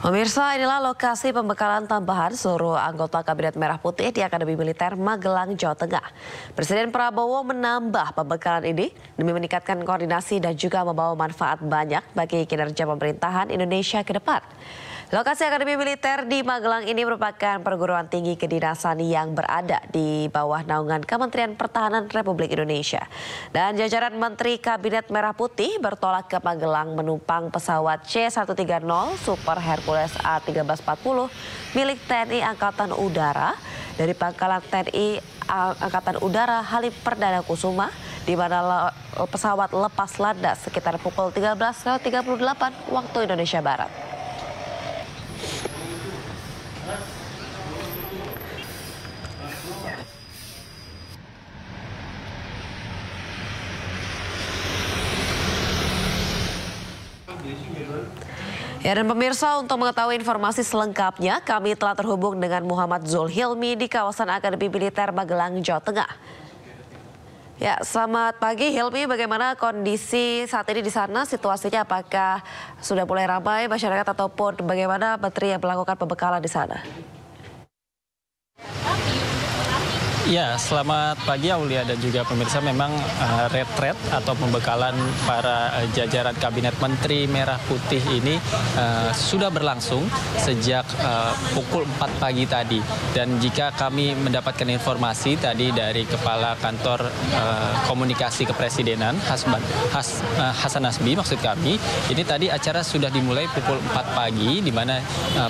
Pemirsa, inilah lokasi pembekalan tambahan seluruh anggota Kabinet Merah Putih di Akademi Militer Magelang, Jawa Tengah. Presiden Prabowo menambah pembekalan ini demi meningkatkan koordinasi dan juga membawa manfaat banyak bagi kinerja pemerintahan Indonesia ke depan. Lokasi Akademi Militer di Magelang ini merupakan perguruan tinggi kedinasan yang berada di bawah naungan Kementerian Pertahanan Republik Indonesia. Dan jajaran Menteri Kabinet Merah Putih bertolak ke Magelang menumpang pesawat C-130 Super Hercules A-1340 milik TNI Angkatan Udara dari Pangkalan TNI Angkatan Udara Halim Perdana Kusuma, di mana pesawat lepas landas sekitar pukul 13.38 waktu Indonesia Barat. Ya, dan pemirsa, untuk mengetahui informasi selengkapnya, kami telah terhubung dengan Muhammad Zulhilmi di kawasan Akademi Militer Magelang, Jawa Tengah. Ya, selamat pagi Hilmi, bagaimana kondisi saat ini di sana? Situasinya apakah sudah mulai ramai masyarakat ataupun bagaimana menteri yang melakukan pembekalan di sana? Ya, selamat pagi Aulia dan juga pemirsa. Memang retret atau pembekalan para jajaran Kabinet Menteri Merah Putih ini sudah berlangsung sejak pukul 4 pagi tadi. Dan jika kami mendapatkan informasi tadi dari Kepala Kantor Komunikasi Kepresidenan Hasan Nasbi, maksud kami, ini tadi acara sudah dimulai pukul 4 pagi di mana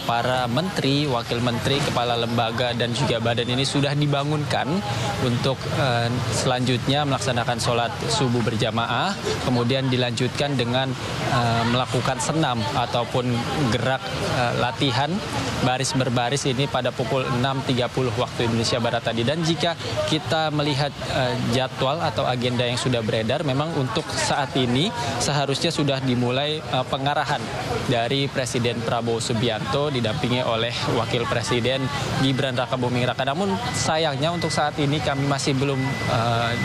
para menteri, wakil menteri, kepala lembaga dan juga badan ini sudah dibangunkan untuk selanjutnya melaksanakan sholat subuh berjamaah, kemudian dilanjutkan dengan melakukan senam ataupun gerak latihan baris berbaris ini pada pukul 6.30 waktu Indonesia Barat tadi. Dan jika kita melihat jadwal atau agenda yang sudah beredar, memang untuk saat ini seharusnya sudah dimulai pengarahan dari Presiden Prabowo Subianto didampingi oleh Wakil Presiden Gibran Rakabuming Raka. Namun sayangnya untuk saat ini kami masih belum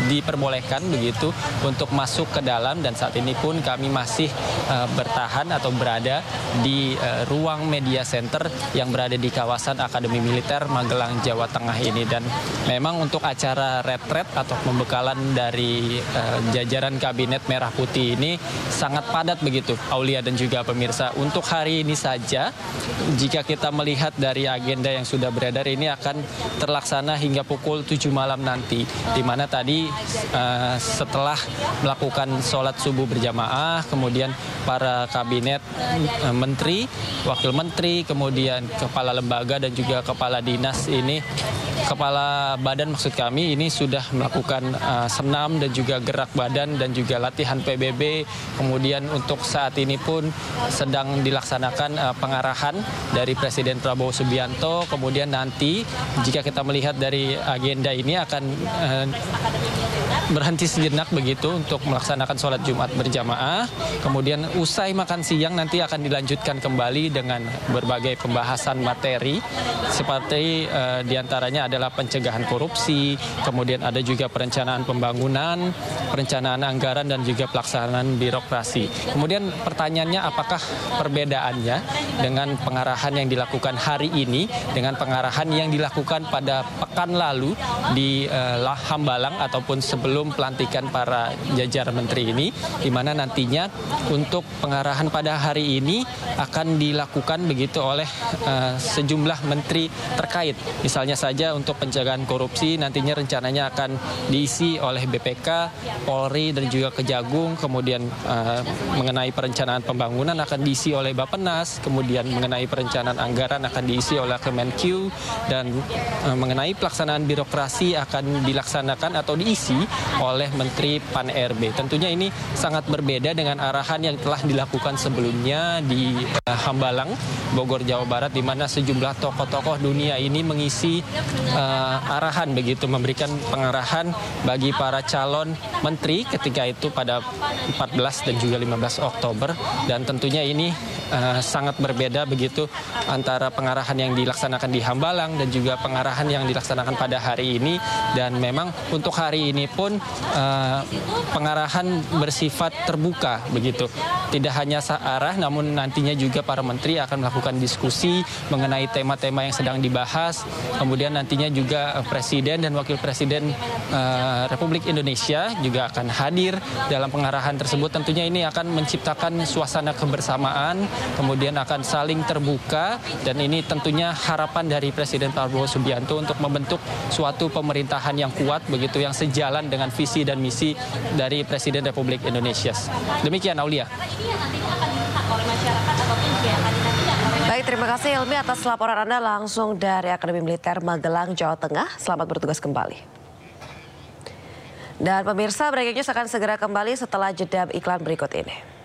diperbolehkan begitu untuk masuk ke dalam, dan saat ini pun kami masih bertahan atau berada di ruang media center yang berada di kawasan Akademi Militer Magelang, Jawa Tengah ini. Dan memang untuk acara retret atau pembekalan dari jajaran Kabinet Merah Putih ini sangat padat begitu Aulia dan juga pemirsa. Untuk hari ini saja, jika kita melihat dari agenda yang sudah beredar, ini akan terlaksana hingga pukul 7 malam nanti, di mana tadi setelah melakukan sholat subuh berjamaah, kemudian para kabinet menteri, wakil menteri, kemudian kepala lembaga dan juga kepala dinas ini, kepala badan maksud kami, ini sudah melakukan senam dan juga gerak badan dan juga latihan PBB. Kemudian untuk saat ini pun sedang dilaksanakan pengarahan dari Presiden Prabowo Subianto. Kemudian nanti jika kita melihat dari agenda ini akan berhenti sejenak begitu untuk melaksanakan sholat Jumat berjamaah. Kemudian usai makan siang nanti akan dilanjutkan kembali dengan berbagai pembahasan materi seperti diantaranya adalah pencegahan korupsi, kemudian ada juga perencanaan pembangunan, perencanaan anggaran dan juga pelaksanaan birokrasi. Kemudian pertanyaannya, apakah perbedaannya dengan pengarahan yang dilakukan hari ini dengan pengarahan yang dilakukan pada pekan lalu di Hambalang ataupun sebelum pelantikan para jajaran menteri ini, di mana nantinya untuk pengarahan pada hari ini akan dilakukan begitu oleh sejumlah menteri terkait. Misalnya saja untuk pencegahan korupsi nantinya rencananya akan diisi oleh BPK, Polri dan juga Kejagung. Kemudian mengenai perencanaan pembangunan akan diisi oleh Bappenas, kemudian mengenai perencanaan anggaran akan diisi oleh Kemenq, dan mengenai pelaksanaan birokrasi akan dilaksanakan atau diisi oleh Menteri Pan-RB. Tentunya ini sangat berbeda dengan arahan yang telah dilakukan sebelumnya di Hambalang, Bogor, Jawa Barat, di mana sejumlah tokoh-tokoh dunia ini mengisi arahan begitu, memberikan pengarahan bagi para calon menteri ketika itu pada 14 dan juga 15 Oktober. Dan tentunya ini sangat berbeda begitu antara pengarahan yang dilaksanakan di Hambalang dan juga pengarahan yang dilaksanakan pada hari hari ini, dan memang untuk hari ini pun pengarahan bersifat terbuka begitu. Tidak hanya searah, namun nantinya juga para menteri akan melakukan diskusi mengenai tema-tema yang sedang dibahas. Kemudian nantinya juga Presiden dan Wakil Presiden Republik Indonesia juga akan hadir dalam pengarahan tersebut. Tentunya ini akan menciptakan suasana kebersamaan, kemudian akan saling terbuka, dan ini tentunya harapan dari Presiden Prabowo Subianto untuk membentuk suatu pemerintahan yang kuat begitu, yang sejalan dengan visi dan misi dari Presiden Republik Indonesia. Demikian, Aulia. Baik, terima kasih Hilmi atas laporan Anda langsung dari Akademi Militer Magelang, Jawa Tengah. Selamat bertugas kembali. Dan pemirsa, breaking news akan segera kembali setelah jeda iklan berikut ini.